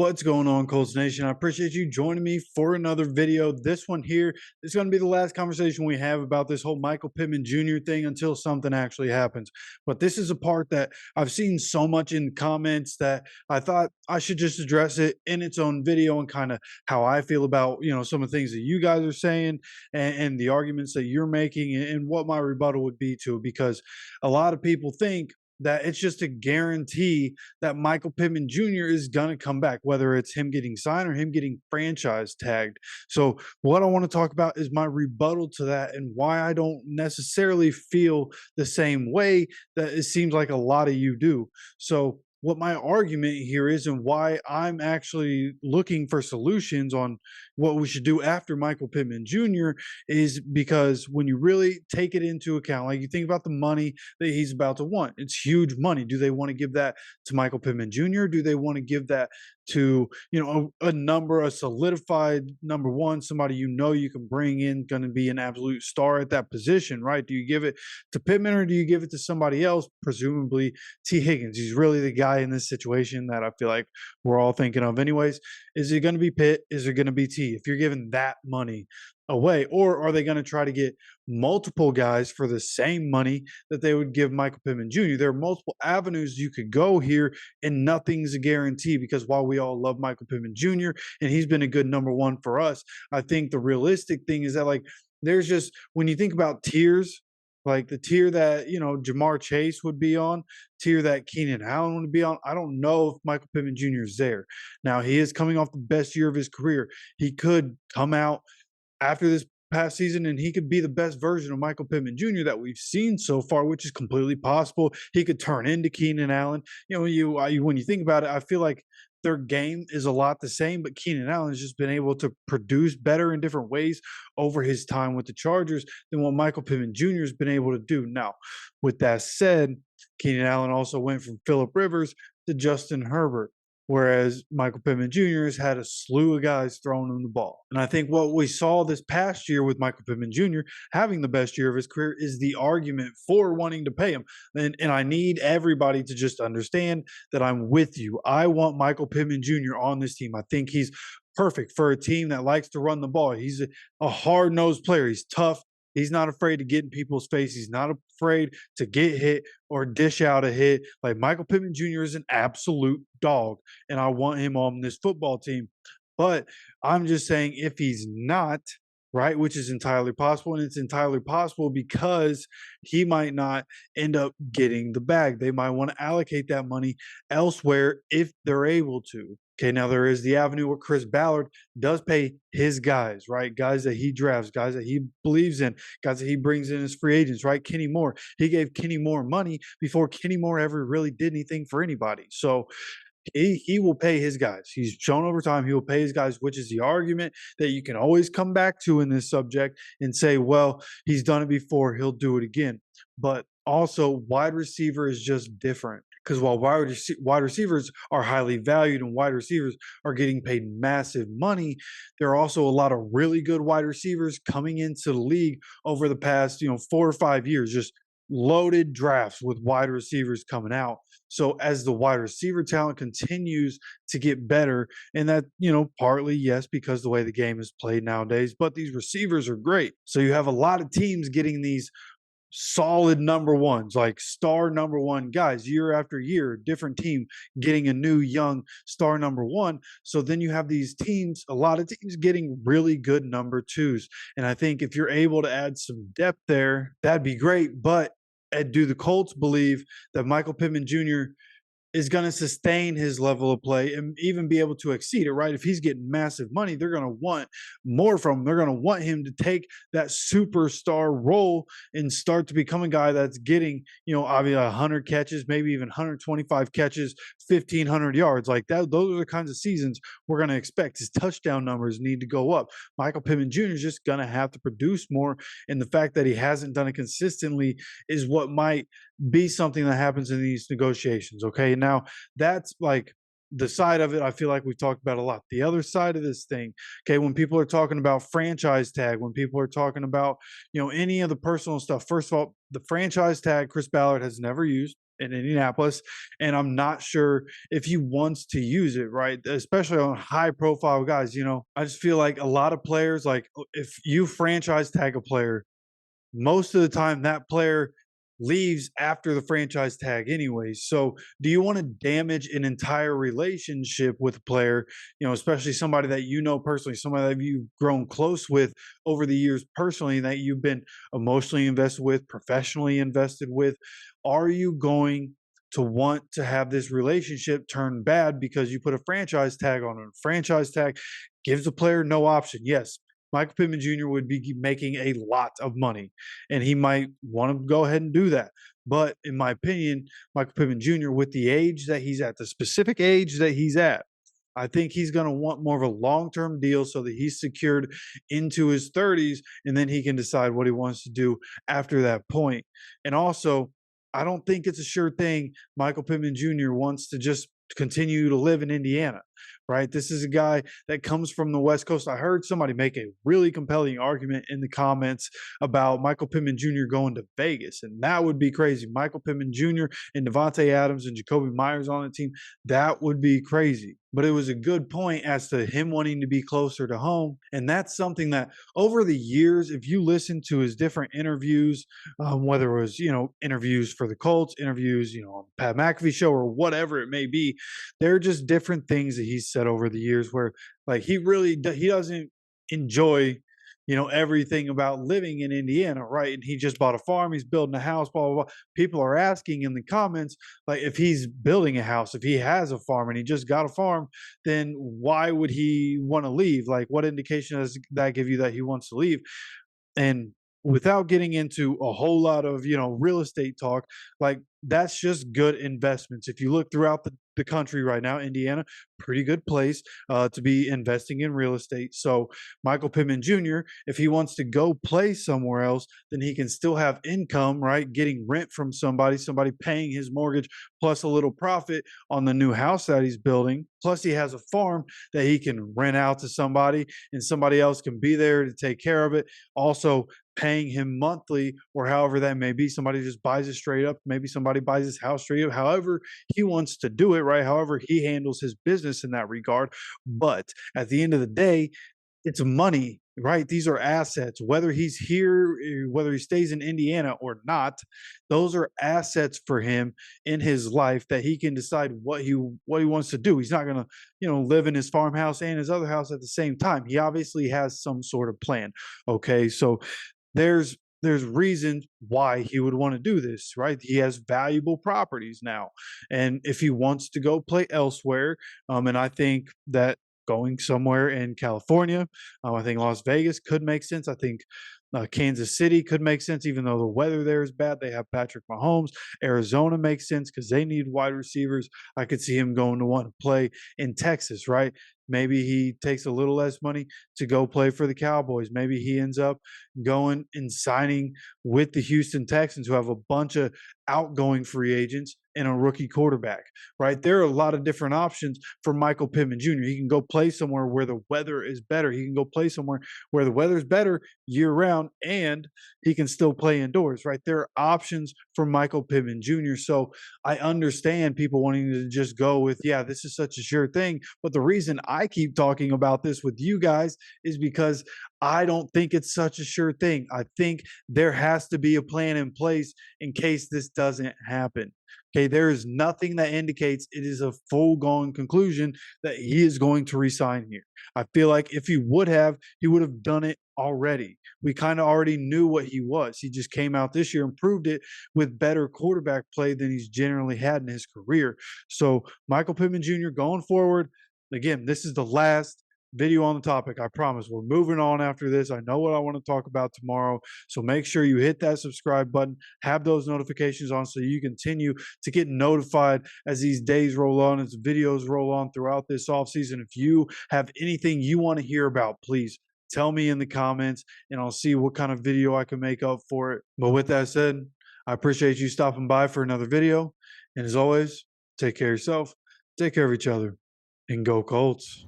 What's going on, Colts Nation? I appreciate you joining me for another video. This one here is going to be the last conversation we have about this whole Michael Pittman Jr. thing until something actually happens. But this is a part that I've seen so much in comments that I thought I should just address it in its own video and kind of how I feel about, some of the things that you guys are saying and the arguments that you're making and what my rebuttal would be to it. Because a lot of people think that it's just a guarantee that Michael Pittman Jr. is going to come back, whether it's him getting signed or him getting franchise tagged. So, what I want to talk about is my rebuttal to that and why I don't necessarily feel the same way that it seems like a lot of you do. So, what my argument here is and why I'm actually looking for solutions on what we should do after Michael Pittman Jr. is because when you really take it into account, like you think about the money that he's about to want, it's huge money. Do they want to give that to Michael Pittman Jr.? Do they want to give that to a solidified number one, somebody you can bring in, going to be an absolute star at that position, right? Do you give it to Pittman or do you give it to somebody else, presumably T. Higgins? He's really the guy in this situation that I feel like we're all thinking of anyways. Is it going to be Pitt? Is it going to be T? If you're giving that money away, or are they going to try to get multiple guys for the same money that they would give Michael Pittman Jr.? There are multiple avenues you could go here, and nothing's a guarantee because while we all love Michael Pittman Jr. and he's been a good number one for us, I think the realistic thing is that there's just when you think about tiers, like the tier that Jamar Chase would be on, tier that Keenan Allen would be on. I don't know if Michael Pittman Jr. is there. Now he is coming off the best year of his career. He could come out after this past season and he could be the best version of Michael Pittman Jr. that we've seen so far, which is completely possible. He could turn into Keenan Allen. When you think about it, I feel like their game is a lot the same, but Keenan Allen has just been able to produce better in different ways over his time with the Chargers than what Michael Pittman Jr. has been able to do. Now, with that said, Keenan Allen also went from Phillip Rivers to Justin Herbert, whereas Michael Pittman Jr. has had a slew of guys throwing him the ball. And I think what we saw this past year with Michael Pittman Jr. having the best year of his career is the argument for wanting to pay him. And I need everybody to just understand that I'm with you. I want Michael Pittman Jr. on this team. I think he's perfect for a team that likes to run the ball. He's a hard-nosed player. He's tough. He's not afraid to get in people's face. He's not afraid to get hit or dish out a hit. Like Michael Pittman Jr. is an absolute dog, and I want him on this football team. But I'm just saying if he's not, right, which is entirely possible, and it's entirely possible because he might not end up getting the bag. They might want to allocate that money elsewhere if they're able to. Okay, now there is the avenue where Chris Ballard does pay his guys, right? Guys that he drafts, guys that he believes in, guys that he brings in as free agents, right? Kenny Moore. He gave Kenny Moore money before Kenny Moore ever really did anything for anybody. So he will pay his guys. He's shown over time he will pay his guys, which is the argument that you can always come back to in this subject and say, well, he's done it before, he'll do it again. But also, wide receiver is just different. Because while wide receivers are highly valued and wide receivers are getting paid massive money, there are also a lot of really good wide receivers coming into the league over the past 4 or 5 years. Just loaded drafts with wide receivers coming out. So as the wide receiver talent continues to get better, and that, partly, yes, because the way the game is played nowadays, but these receivers are great. So you have a lot of teams getting these solid number ones, like star number one guys year after year, different team getting a new young star number one. So then you have these teams, a lot of teams getting really good number twos. And I think if you're able to add some depth there, that'd be great. But do the Colts believe that Michael Pittman Jr. is going to sustain his level of play and even be able to exceed it, right? If he's getting massive money, they're going to want more from him. They're going to want him to take that superstar role and start to become a guy that's getting, obviously 100 catches, maybe even 125 catches, 1,500 yards. Like that, those are the kinds of seasons we're going to expect. His touchdown numbers need to go up. Michael Pittman Jr. is just going to have to produce more. And the fact that he hasn't done it consistently is what might be something that happens in these negotiations. Okay. Now that's like the side of it I feel like we've talked about a lot. The other side of this thing, okay, when people are talking about franchise tag, when people are talking about, any of the personal stuff, first of all, the franchise tag Chris Ballard has never used. in Indianapolis, and I'm not sure if he wants to use it, right? Especially on high profile guys. I just feel like a lot of players, like if you franchise tag a player, most of the time that player leaves after the franchise tag anyways. So do you want to damage an entire relationship with a player, especially somebody that you know personally, somebody that you've grown close with over the years personally, that you've been emotionally invested with, professionally invested with? Are you going to want to have this relationship turn bad because you put a franchise tag on it? A franchise tag gives the player no option. Yes, Michael Pittman Jr. would be making a lot of money, and he might want to go ahead and do that. But in my opinion, Michael Pittman Jr., with the age that he's at, the specific age that he's at, I think he's going to want more of a long term deal so that he's secured into his 30s, and then he can decide what he wants to do after that point. And also, I don't think it's a sure thing Michael Pittman Jr. wants to just continue to live in Indiana, right? This is a guy that comes from the West Coast. I heard somebody make a really compelling argument in the comments about Michael Pittman Jr. going to Vegas, and that would be crazy. Michael Pittman Jr. and Devontae Adams and Jacoby Myers on the team, that would be crazy. But it was a good point as to him wanting to be closer to home. And that's something that over the years, if you listen to his different interviews, whether it was, interviews for the Colts, interviews, on Pat McAfee show or whatever it may be, they're just different things that he's said over the years where like he doesn't enjoy everything about living in Indiana, right? And he just bought a farm, he's building a house, blah blah blah. People are asking in the comments, like, if he's building a house, if he has a farm and he just got a farm, then why would he want to leave? Like, what indication does that give you that he wants to leave? And without getting into a whole lot of real estate talk, like, that's just good investments. If you look throughout the country right now, Indiana, pretty good place to be investing in real estate. So Michael Pittman Jr., if he wants to go play somewhere else, then he can still have income, right? Getting rent from somebody paying his mortgage, plus a little profit on the new house that he's building. Plus he has a farm that he can rent out to somebody, and somebody else can be there to take care of it. Also paying him monthly, or however that may be. Somebody just buys it straight up. Maybe somebody buys his house straight up. However he wants to do it, right? However he handles his business in that regard. But at the end of the day, it's money, right? These are assets. Whether he's here, whether he stays in Indiana or not, those are assets for him in his life that he can decide what he wants to do. He's not going to, live in his farmhouse and his other house at the same time. He obviously has some sort of plan. Okay, so there's reasons why he would want to do this, right? He has valuable properties now, and if he wants to go play elsewhere, and I think that going somewhere in California, I think Las Vegas could make sense. I think Kansas City could make sense, even though the weather there is bad. They have Patrick Mahomes. Arizona makes sense because they need wide receivers. I could see him going to want to play in Texas, right? Maybe he takes a little less money to go play for the Cowboys. Maybe he ends up going and signing with the Houston Texans, who have a bunch of outgoing free agents and a rookie quarterback, right? There are a lot of different options for Michael Pittman Jr. He can go play somewhere where the weather is better. He can go play somewhere where the weather is better year round, and he can still play indoors, right? There are options for Michael Pittman Jr. So I understand people wanting to just go with, yeah, this is such a sure thing. But the reason I keep talking about this with you guys is because I don't think it's such a sure thing. I think there has to be a plan in place in case this doesn't happen. Okay, there is nothing that indicates it is a full-blown conclusion that he is going to resign here. I feel like if he would have done it already. We kind of already knew what he was. He just came out this year and proved it with better quarterback play than he's generally had in his career. So Michael Pittman Jr. going forward, again, this is the last video on the topic. I promise. We're moving on after this. I know what I want to talk about tomorrow. So make sure you hit that subscribe button, have those notifications on so you continue to get notified as these days roll on, as videos roll on throughout this off season. If you have anything you want to hear about, please tell me in the comments and I'll see what kind of video I can make up for it. But with that said, I appreciate you stopping by for another video. And as always, take care of yourself, take care of each other, and go Colts.